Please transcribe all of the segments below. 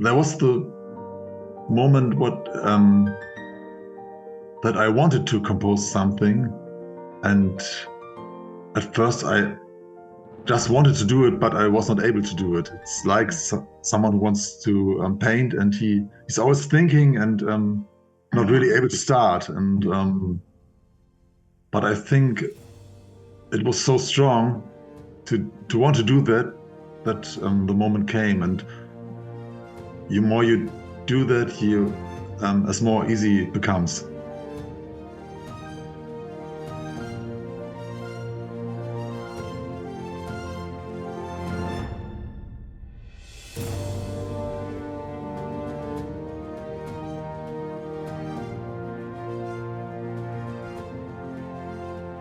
there was the moment that I wanted to compose something, and at first I just wanted to do it, but I was not able to do it. It's like someone who wants to paint, and he's always thinking and not really able to start. And but I think it was so strong to want to do that the moment came, and the more you do that, you as more easy it becomes.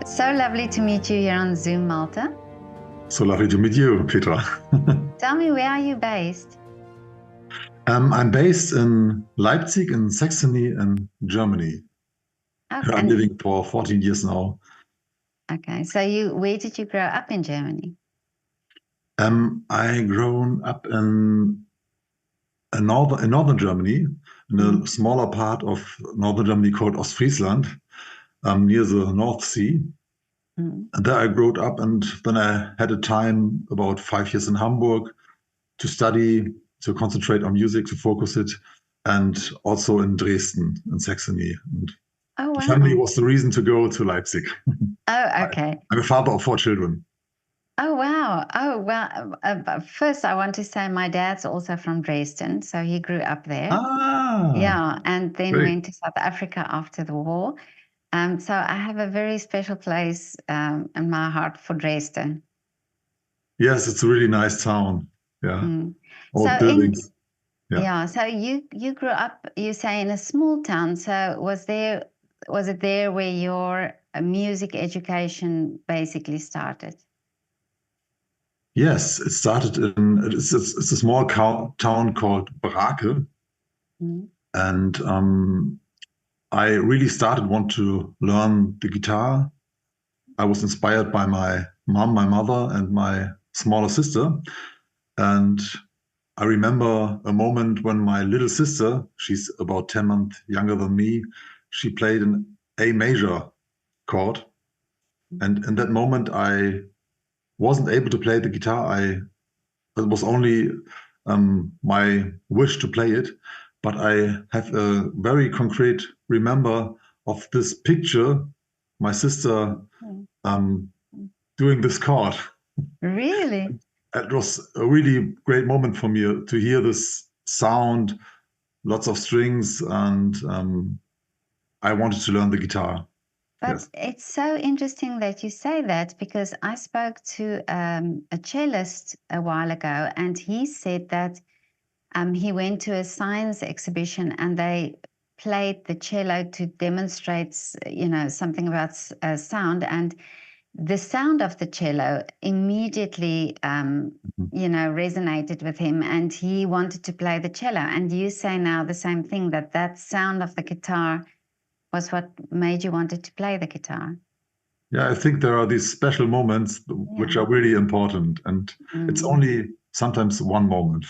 So lovely to meet you here on Zoom, Malte. So lovely to meet you, Petra. Tell me, where are you based? I'm based in Leipzig, in Saxony, in Germany. Okay. I'm living for 14 years now. Okay, so where did you grow up in Germany? I grown up in northern Germany, in a smaller part of northern Germany called Ostfriesland, near the North Sea. And there I grew up, and then I had a time, about 5 years in Hamburg, to study, to concentrate on music, to focus it, and also in Dresden, in Saxony. And oh, wow. The family was the reason to go to Leipzig. Oh, okay. I'm a father of 4 children. Oh, wow. Oh, well, first I want to say my dad's also from Dresden, so he grew up there. Ah, yeah, and then great. went to South Africa after the war. So I have a very special place in my heart for Dresden. Yes, it's a really nice town. Yeah, old So buildings. So you grew up, you say, in a small town. So was it there where your music education basically started? Yes, it started it's a small town called Brake. And I really want to learn the guitar. I was inspired by my mom, my mother, and my smaller sister. And I remember a moment when my little sister, she's about 10 months younger than me, she played an A major chord. And in that moment, I wasn't able to play the guitar. It was only my wish to play it. But I have a very concrete remember of this picture, my sister doing this chord. Really? It was a really great moment for me to hear this sound, lots of strings, and I wanted to learn the guitar. But Yes. it's so interesting that you say that, because I spoke to a cellist a while ago, and he said that he went to a science exhibition and they played the cello to demonstrate, something about sound, and the sound of the cello immediately, resonated with him, and he wanted to play the cello. And you say now the same thing, that sound of the guitar was what made you wanted to play the guitar. Yeah, I think there are these special moments which are really important, and it's only sometimes one moment.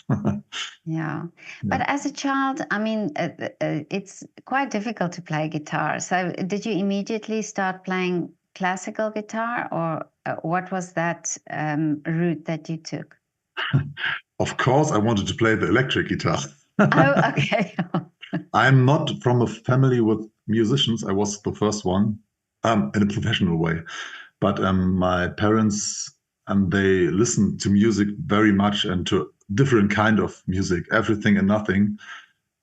Yeah. But as a child, I mean, it's quite difficult to play guitar. So did you immediately start playing classical guitar, or what was that route that you took? Of course, I wanted to play the electric guitar. Oh, okay. I'm not from a family with musicians. I was the first one in a professional way. But my parents, they listened to music very much, and to different kind of music, everything and nothing.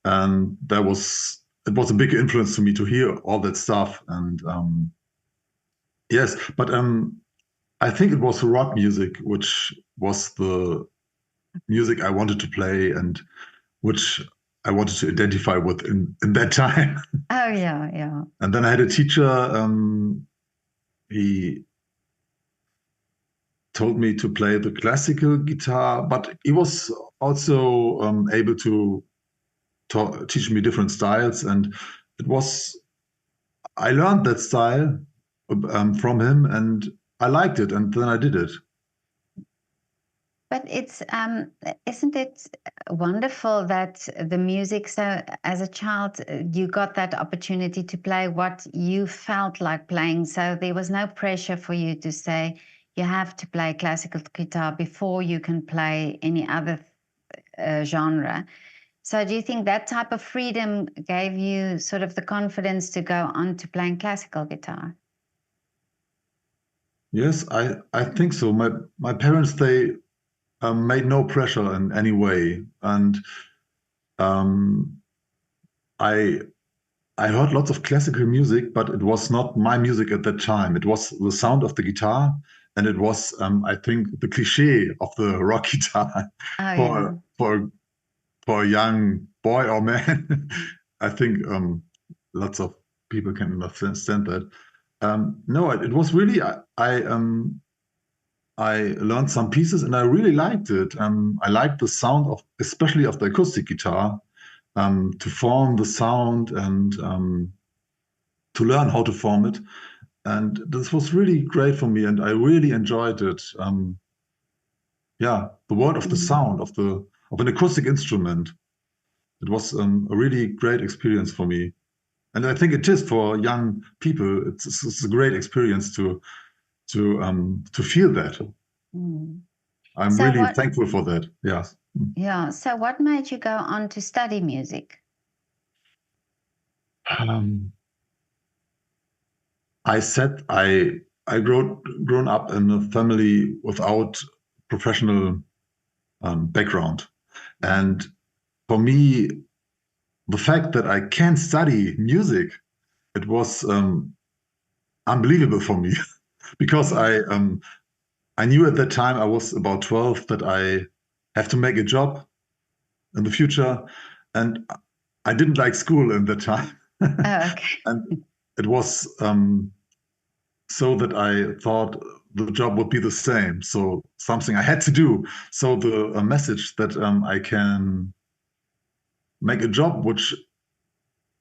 And it was a big influence to me to hear all that stuff. And yes, but I think it was rock music, which was the music I wanted to play, and which I wanted to identify with in that time. Oh, yeah, yeah. And then I had a teacher, he told me to play the classical guitar, but he was also able to teach me different styles. And I learned that style from him, and I liked it, and then I did it. But it's isn't it wonderful that the music? So, as a child, you got that opportunity to play what you felt like playing. So there was no pressure for you to say you have to play classical guitar before you can play any other genre. So, do you think that type of freedom gave you sort of the confidence to go on to playing classical guitar? Yes, I think so. My parents, they made no pressure in any way, and um, I I heard lots of classical music, but it was not my music at that time. It was the sound of the guitar, and it was, I think, the cliche of the rock guitar Oh yeah. for a young boy or man. I think lots of people can understand that. No, it was really I learned some pieces and I really liked it. I liked the sound of, especially of the acoustic guitar, to form the sound and to learn how to form it. And this was really great for me, and I really enjoyed it. Yeah, the world of the Mm. sound of an acoustic instrument. It was a really great experience for me, and I think it is for young people. It's a great experience to feel that. Mm. I'm So really what? thankful for that. Yes. Yeah. So what made you go on to study music? Um, I said I grown up in a family without professional background, and for me, the fact that I can study music, it was unbelievable for me because Mm. I knew at that time I was about 12 that I have to make a job in the future, and I didn't like school in that time, Oh, okay. and it was so that I thought the job would be the same. So something I had to do. So the message that I can make a job which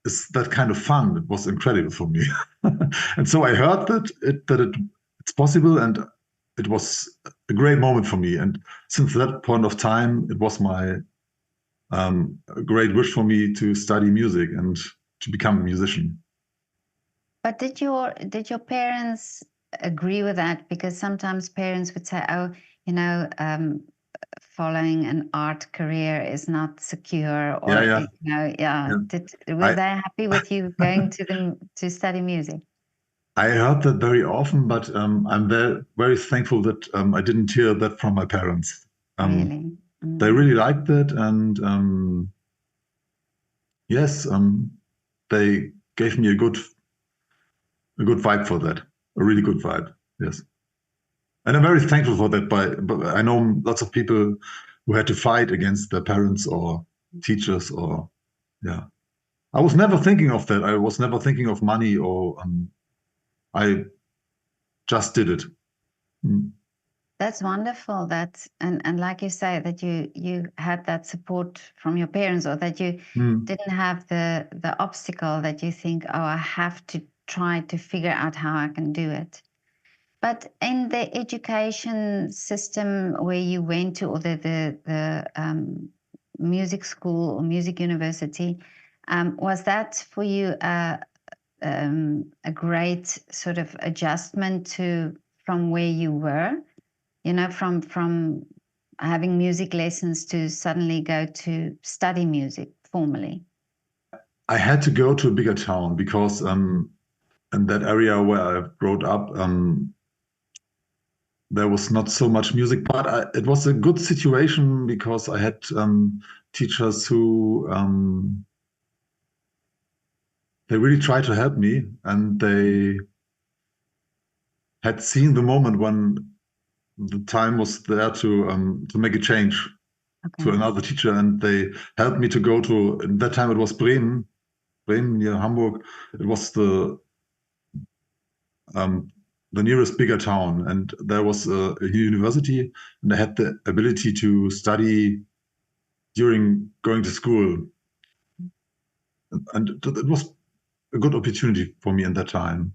is that kind of fun, it was incredible for me. And so I heard it's possible, and it was a great moment for me. And since that point of time, it was my a great wish for me to study music and to become a musician. But did your parents agree with that? Because sometimes parents would say, "Oh, you know, following an art career is not secure," Yeah, or yeah, yeah. yeah. Were I they happy with you going to study music? I heard that very often, but I'm very thankful that I didn't hear that from my parents. Um, Really? they Mm. really liked it, and yes, they gave me a good vibe for that, a really good vibe. Yes, and I'm very thankful for that. But I know lots of people who had to fight against their parents or teachers, or yeah. I was never thinking of that. I was never thinking of money, or I just did it. Mm. That's wonderful. And like you say, that you had that support from your parents, or that you Mm. didn't have the obstacle that you think, oh, I have to try to figure out how I can do it. But in the education system where you went to, or the music school or music university, was that for you a great sort of adjustment to from where you were? From having music lessons to suddenly go to study music formally. I had to go to a bigger town because in that area where I grew up, there was not so much music, but it was a good situation because I had teachers who they really tried to help me, and they had seen the moment when the time was there to make a change to Okay. another teacher, and they helped me to go to. In that time, it was Bremen near Hamburg. It was um, the nearest bigger town, and there was a university, and I had the ability to study during going to school, and it was a good opportunity for me in that time.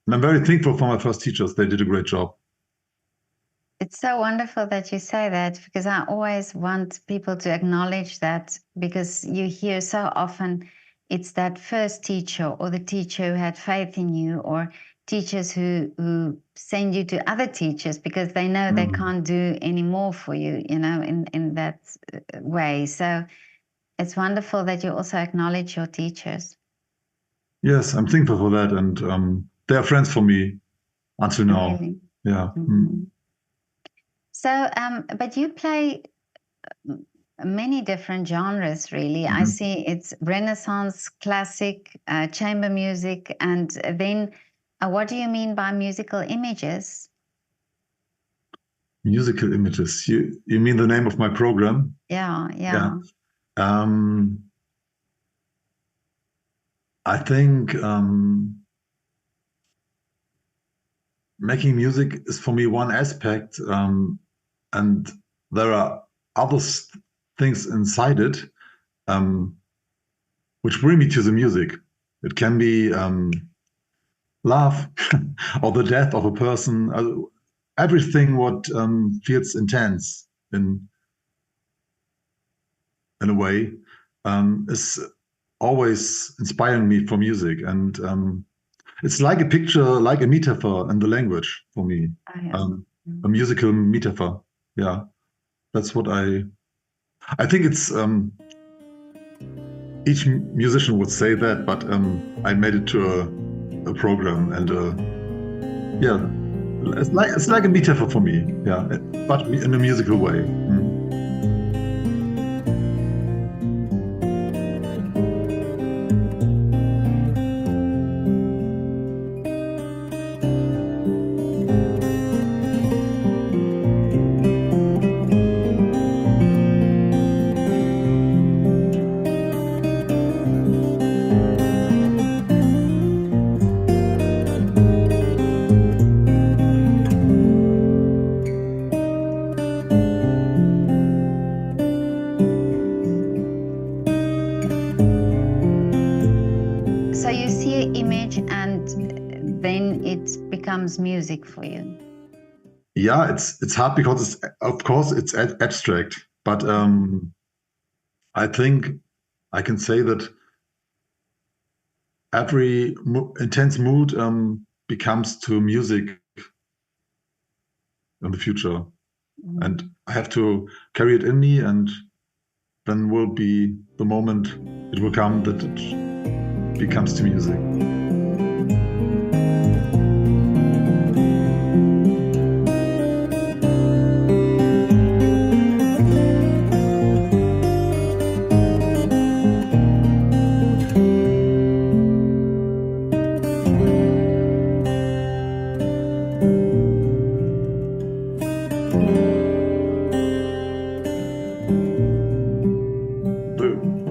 And I'm very thankful for my first teachers; they did a great job. It's so wonderful that you say that, because I always want people to acknowledge that, because you hear so often it's that first teacher or the teacher who had faith in you, or teachers who send you to other teachers because they know they can't do any more for you, in that way. So it's wonderful that you also acknowledge your teachers. Yes, I'm thankful for that, and they are friends for me until now. Really. Yeah. So, but you play many different genres, really. I see it's Renaissance, classic, chamber music, and then what do you mean by musical images? Musical images. You mean the name of my program? Yeah. I think making music is for me one aspect, and there are other things inside it which bring me to the music. It can be love or the death of a person. Everything what feels intense in a way is always inspiring me for music, and it's like a picture, like a metaphor in the language for me. Oh, yeah. A musical metaphor. Yeah, that's what I think. It's each musician would say that, but I made it to a program, and yeah, it's like a metaphor for me. Yeah, but in a musical way. So you see an image and then it becomes music for you. Yeah, it's hard because of course it's abstract, but I think I can say that every intense mood becomes to music in the future, and I have to carry it in me, and then will be the moment it will come that it becomes to music.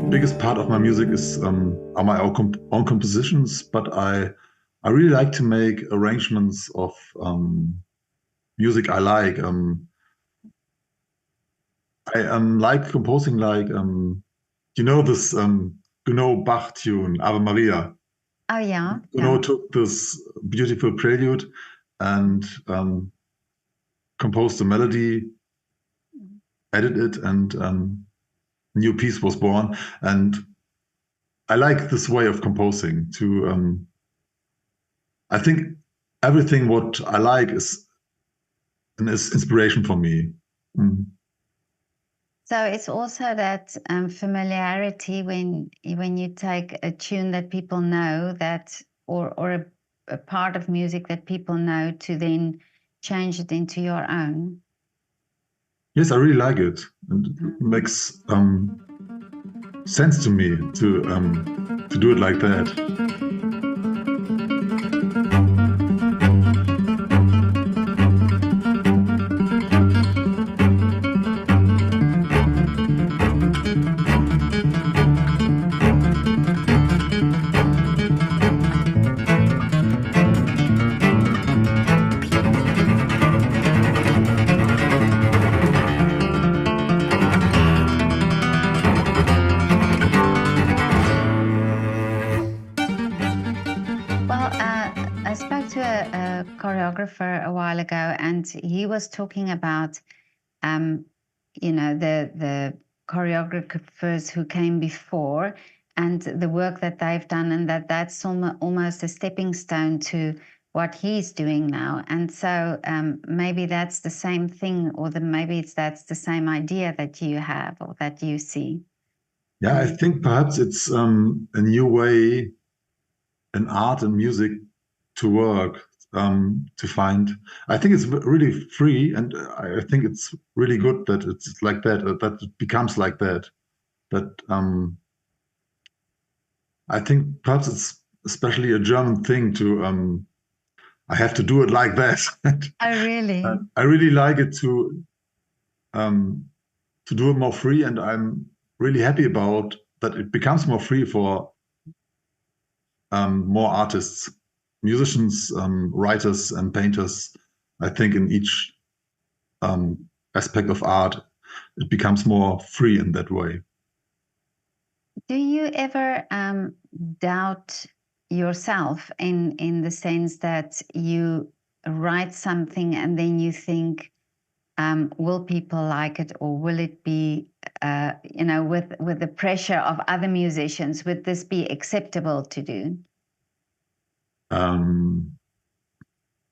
Biggest part of my music is are my own compositions, but I really like to make arrangements of music I like. I like composing like this Bach tune Ave Maria. Oh yeah. Took this beautiful prelude and composed the melody, edited it, and new piece was born. And I like this way of composing to I think everything what I like is an inspiration for me. So it's also that familiarity when you take a tune that people know, that or a part of music that people know, to then change it into your own. Yes, I really like it, and it makes sense to me to do it like that. a choreographer a while ago, and he was talking about, the choreographers who came before and the work that they've done, and that's almost a stepping stone to what he's doing now. And so maybe that's the same thing, or maybe that's the same idea that you have or that you see. Yeah, I think perhaps it's a new way in art and music to work, to find. I think it's really free, and I think it's really good that it's like that, that it becomes like that. But I think perhaps it's especially a German thing to, I have to do it like that. Oh, really? I really like it um, to do it more free, and I'm really happy about that it becomes more free for more artists, musicians, writers, and painters. I think in each aspect of art, it becomes more free in that way. Do you ever doubt yourself in the sense that you write something and then you think, will people like it, or will it be, with the pressure of other musicians, would this be acceptable to do? Um,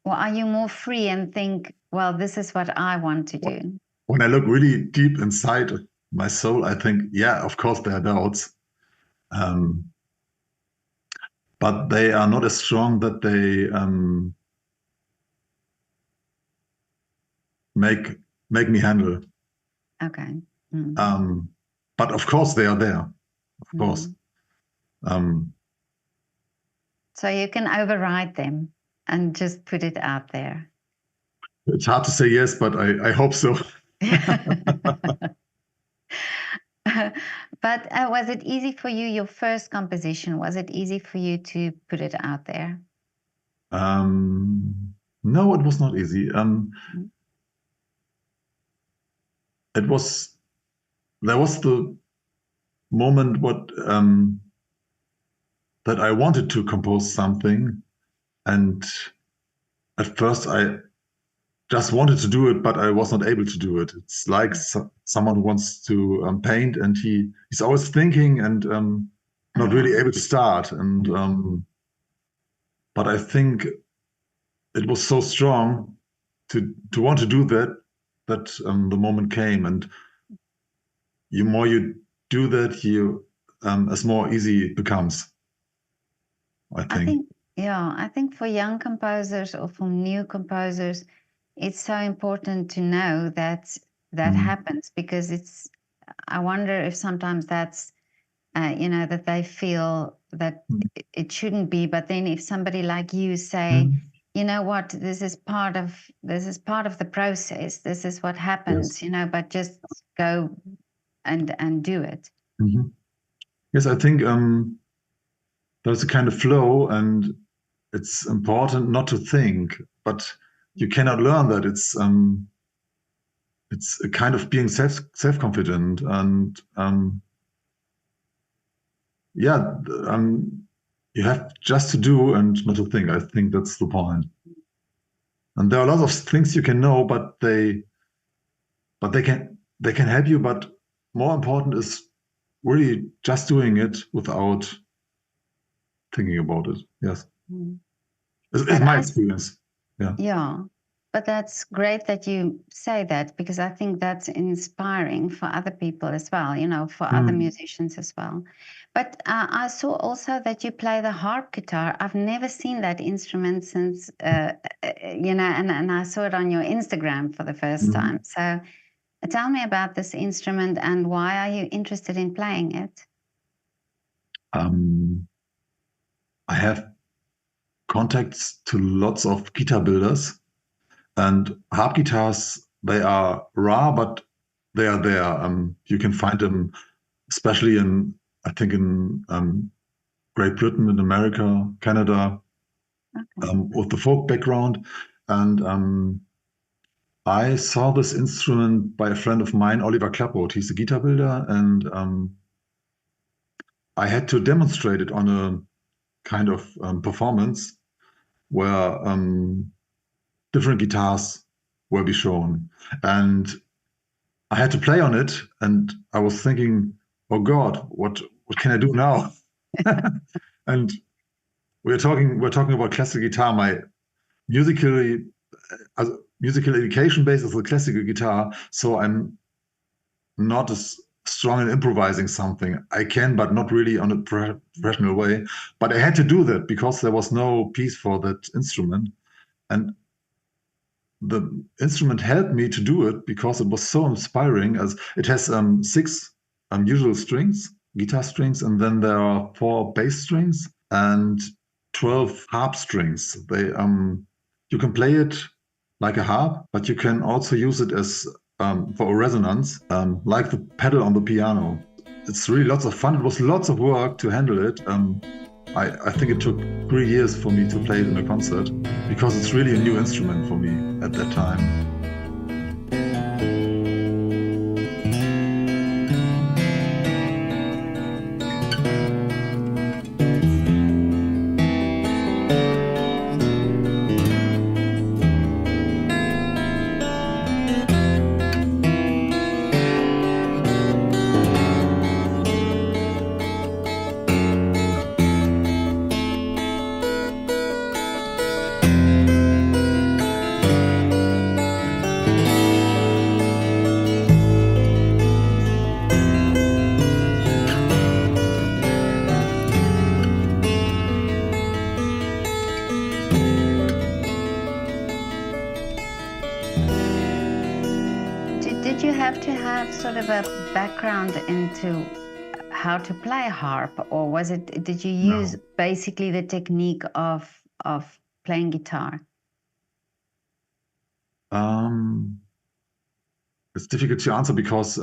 Or are you more free and think, well, this is what I want to do? when I look really deep inside my soul, I think, yeah, of course there are doubts, um, but they are not as strong that they make me handle. Okay. But of course they are there, of course. Um, So you can override them and just put it out there. it's hard to say yes, but I hope so. But was it easy for you, your first composition, was it easy for you to put it out there? No, it was not easy. It was There was the moment that I wanted to compose something, and at first I just wanted to do it, but I was not able to do it. It's like someone who wants to paint, and he's always thinking and not really able to start. And but I think it was so strong to want to do that the moment came, and you more you do that, you as more easy it becomes. I think. I think for young composers or for new composers, it's so important to know that happens, because I wonder if sometimes that's, that they feel that it shouldn't be. But then if somebody like you say, you know what, this is part of the process. This is what happens, Yes. but just go and do it. Yes, I think there's a kind of flow, and it's important not to think, but you cannot learn that. It's a kind of being self confident, and yeah, you have just to do and not to think. I think that's the point. And there are a lot of things you can know, but they can help you. But more important is really just doing it without thinking about it. Yes, it's But my experience. Yeah. yeah, but that's great that you say that, because I think that's inspiring for other people as well, for other musicians as well. But I saw also that you play the harp guitar. I've never seen that instrument since, and I saw it on your Instagram for the first time. So tell me about this instrument, and why are you interested in playing it? Um, I have contacts to lots of guitar builders, and harp guitars, they are rare, but they are there. You can find them, especially I think in Great Britain, in America, Canada, with the folk background. And I saw this instrument by a friend of mine, Oliver Klaproth. He's a guitar builder, and I had to demonstrate it on a kind of performance where different guitars will be shown. And I had to play on it, and I was thinking, oh God, what can I do now? And we're talking about classical guitar. My musically musical education base is the classical guitar, so I'm not as strong in improvising something. I can, but not really on a professional way. But I had to do that because there was no piece for that instrument. And the instrument helped me to do it because it was so inspiring, as it has 6 usual strings, guitar strings, and then there are 4 bass strings and 12 harp strings. You can play it like a harp, but you can also use it as for a resonance, like the pedal on the piano. It's really lots of fun. It was lots of work to handle it. I think it took 3 years for me to play it in a concert because it's really a new instrument for me at that time. Did you have to have sort of a background into how to play harp, or did you use basically the technique of playing guitar? It's difficult to answer because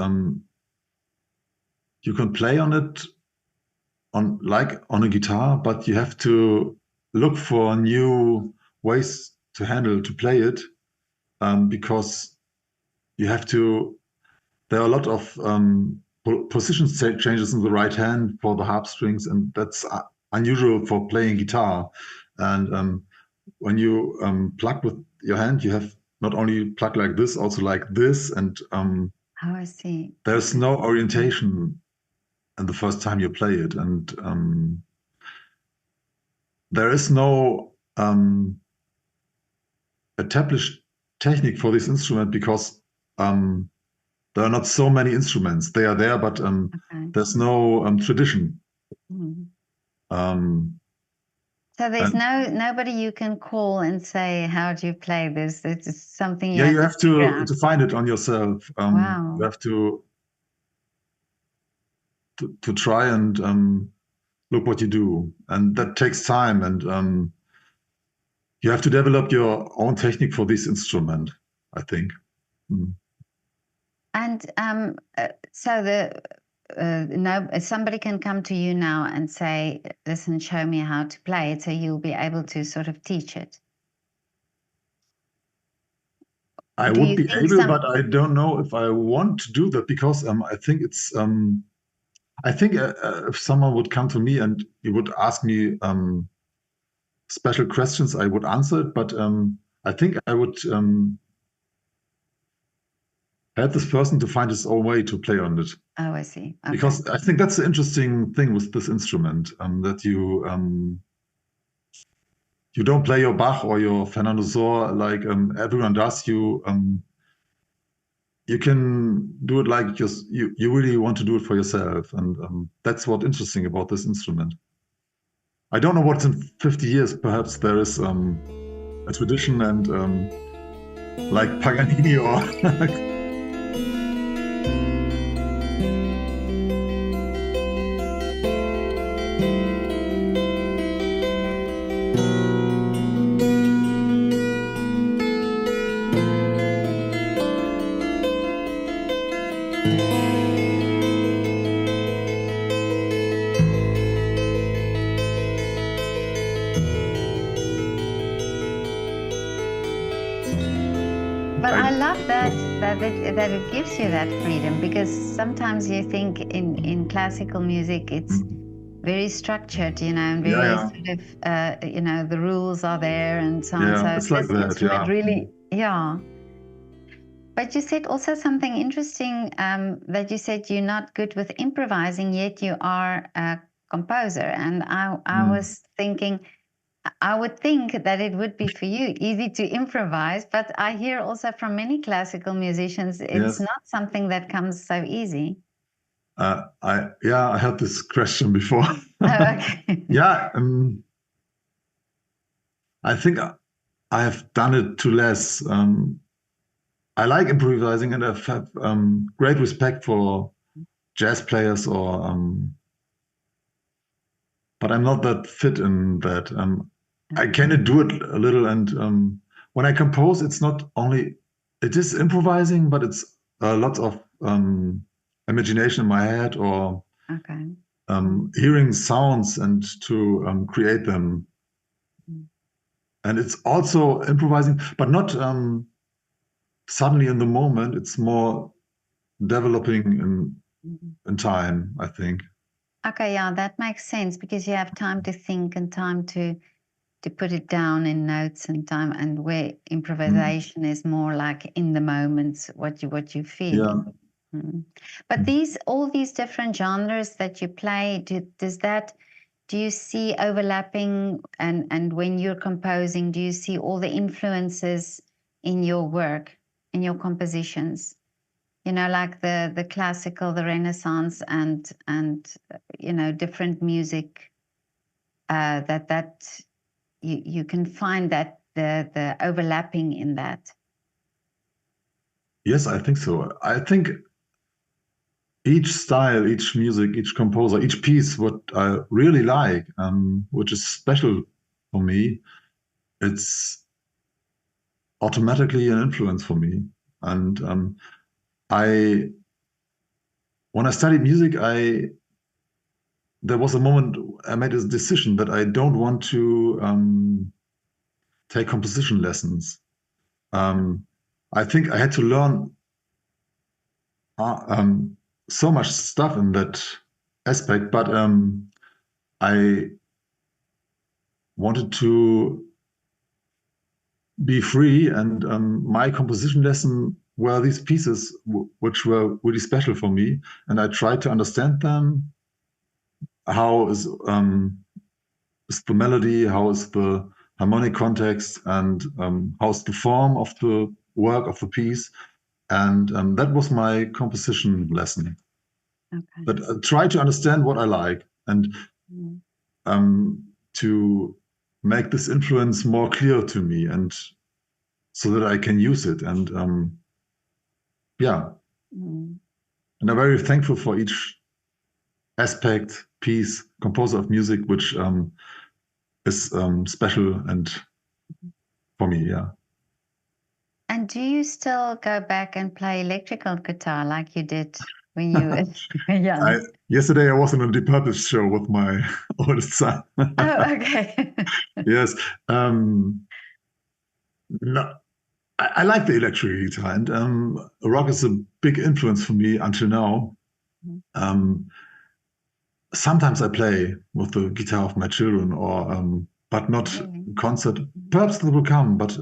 you can play on it on a guitar, but you have to look for new ways to play it, because you have to. There are a lot of position changes in the right hand for the harp strings, and that's unusual for playing guitar. And when you pluck with your hand, you have not only pluck like this, also like this, and Oh, I see. there's no orientation and the first time you play it, and there is no established technique for this instrument because there are not so many instruments. They are there, but there's no tradition. So there's nobody you can call and say, how do you play this? It's something you have to find it on yourself. Wow. You have to try and look what you do, and that takes time, and you have to develop your own technique for this instrument, I think. And so somebody can come to you now and say, listen, show me how to play it, so you'll be able to sort of teach it. I would be able, but I don't know if I want to do that because I think it's. I think if someone would come to me and he would ask me special questions, I would answer it. But I think I would help this person to find his own way to play on it. Oh, I see. Okay. Because I think that's the interesting thing with this instrument, that you don't play your Bach or your Fernando Sor like everyone does. You can do it like you really want to do it for yourself, and that's what's interesting about this instrument. I don't know what's in 50 years. Perhaps there is a tradition and like Paganini or But I love that it gives you that freedom, because sometimes you think in classical music it's very structured, and Yeah, very yeah, sort of, the rules are there and so on. yeah. So It's like this that. instrument Yeah, really, yeah. But you said also something interesting, that you said you're not good with improvising, yet you are a composer. And I was thinking, I would think that it would be for you easy to improvise, but I hear also from many classical musicians, it's yes. not something that comes so easy. I had this question before. Oh, okay. Yeah, I think I have done it too less. I like improvising, and I have great respect for jazz players, but I'm not that fit in that. I can do it a little, and when I compose, it's not only it is improvising, but it's lots of imagination in my head, or Okay. hearing sounds and to create them. And it's also improvising, but not suddenly in the moment. It's more developing in time, I think. Okay, yeah, that makes sense because you have time to think and time to put it down in notes and time, and where improvisation is more like in the moment, what you're Yeah. feeling. But all these different genres that you play, do you see overlapping, and when you're composing, do you see all the influences in your work, in your compositions? Like the classical, the Renaissance, and different music, that you can find that the overlapping in that. Yes, I think so. I think each style, each music, each composer, each piece, what I really like, which is special for me, it's automatically an influence for me. And I, when I studied music, there was a moment I made a decision that I don't want to take composition lessons. I think I had to learn uh, um, so much stuff in that aspect, but I wanted to be free, and my composition lesson were these pieces which were really special for me, and I tried to understand them. How is the melody? How is the harmonic context? And how's the form of the work of the piece? And that was my composition lesson. Okay. But try to understand what I like, and to make this influence more clear to me, and so that I can use it. And yeah, and I'm very thankful for each aspect, piece, composer of music, which is special and for me. Yeah. And do you still go back and play electrical guitar like you did when you were young? Yesterday I was in a Deep Purple show with my oldest son. Oh, okay. Yes. No, I like the electric guitar, and rock is a big influence for me until now. Um, Sometimes I play with the guitar of my children, or but not Really? concert. Perhaps they will come, but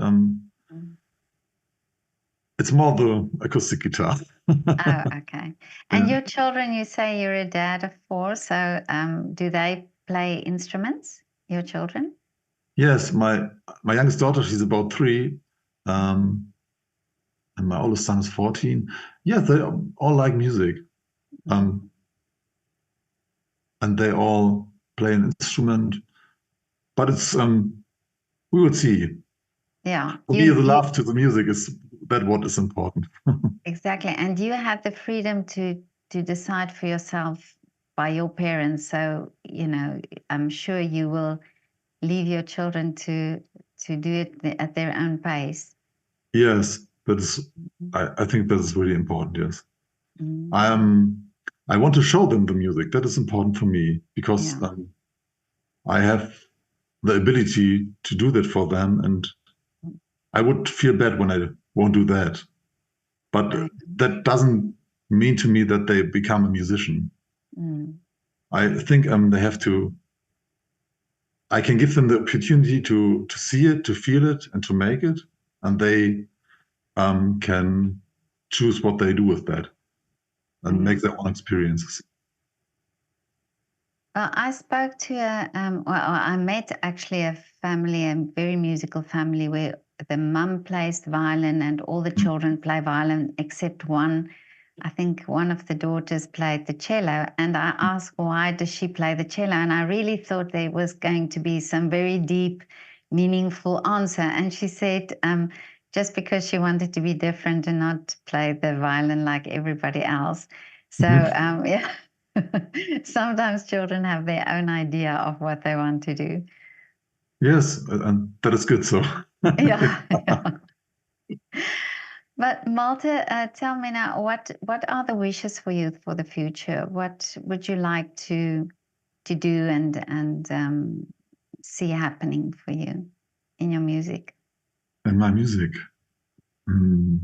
it's more the acoustic guitar. Oh, okay. And Yeah. your children, you say you're a dad of four, so do they play instruments, your children? Yes, my youngest daughter, she's about 3, and my oldest son is 14. Yes, they all like music, um, and they all play an instrument. But it's we will see. Yeah, For me, the love to the music is that what is important. exactly. And you have the freedom to decide for yourself by your parents. So, I'm sure you will leave your children to do it at their own pace. Yes, that is. I think that is really important. Yes, Mm, I I want to show them the music. That is important for me because yeah. I have the ability to do that for them, and I would feel bad when I won't do that. But I, that doesn't mean to me that they become a musician. mm. I think they have to. I can give them the opportunity to see it, to feel it, and to make it, and they can choose what they do with that and make their own experiences. Well, I spoke to I met actually a family, a very musical family, where the mum plays the violin and all the children play violin except one. I think one of the daughters played the cello, and I asked, why does she play the cello? And I really thought there was going to be some very deep, meaningful answer. And she said, just because she wanted to be different and not play the violin like everybody else. So, yeah. Sometimes children have their own idea of what they want to do. Yes, and that is good. So, Yeah. But Malte, tell me now, what are the wishes for you for the future? What would you like to do and see happening for you in your music? in my music, mm,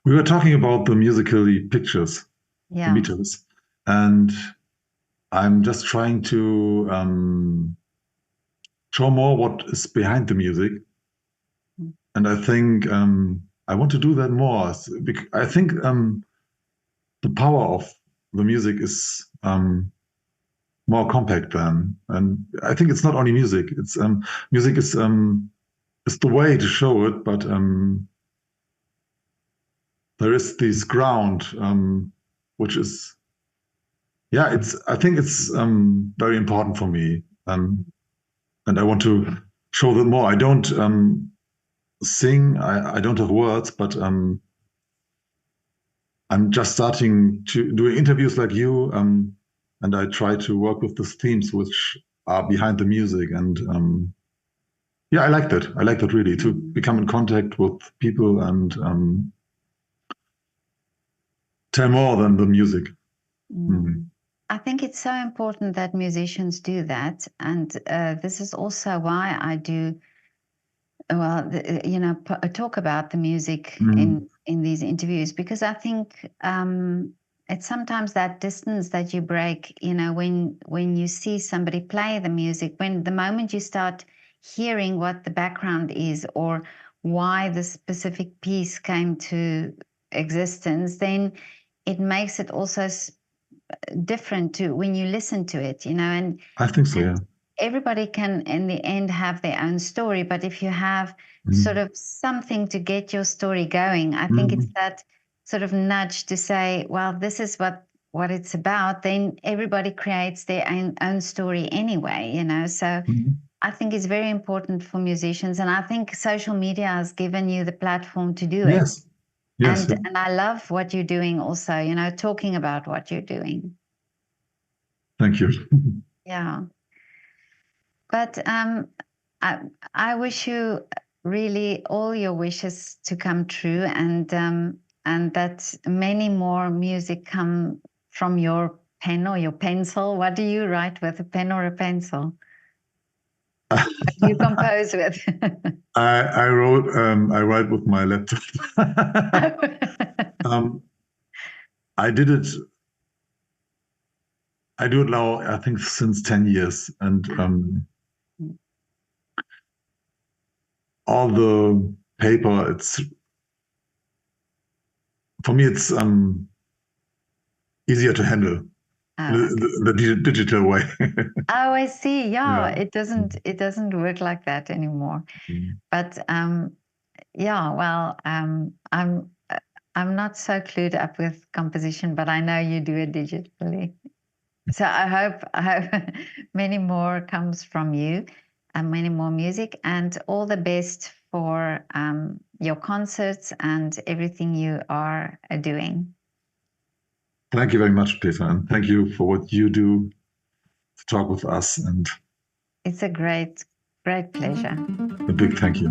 we were talking about the musically pictures, the Yeah. meters, and I'm just trying to show more what is behind the music. Mm. And I think I want to do that more. I think the power of the music is more compact than, and I think it's not only music. It's music is the way to show it, but there is this ground which is, yeah, it's. I think it's very important for me, and I want to show that more. I don't sing. I don't have words, but I'm just starting to doing interviews like you, and I try to work with these themes which are behind the music. And yeah, I like that. I like that really to become in contact with people and tell more than the music. Mm. I think it's so important that musicians do that, and this is also why I do well, talk about the music Mm. in these interviews, because I think it's sometimes that distance that you break. You know, when you see somebody play the music, when the moment you start hearing what the background is or why the specific piece came to existence, then it makes it also different to when you listen to it. You know, I think so. and Yeah. everybody can in the end have their own story, but if you have sort Mm. of something to get your story going, I think it's Mm. that sort of nudge to say, well, this is what it's about, then everybody creates their own story anyway, you know. So Mm. I think it's very important for musicians, and I think social media has given you the platform to do it. Yes. Yes. And I love what you're doing also, you know, talking about what you're doing. Thank you. Yeah. But I, I wish you really all your wishes to come true, and that many more music come from your pen or your pencil. What do you write with, a pen or a pencil? What do you compose with? I write with my laptop. um, I did it. I do it now. I think since 10 years, and all the paper. It's for me. It's easier to handle Oh, okay. the digital way. Oh, I see. Yeah, Yeah. it doesn't work like that anymore. Mm. But yeah, well, I'm not so clued up with composition, but I know you do it digitally. So I hope many more comes from you, and many more music, and all the best for your concerts and everything you are doing. Thank you very much, Peter, and thank you for what you do to talk with us. And It's a great pleasure. a big thank you.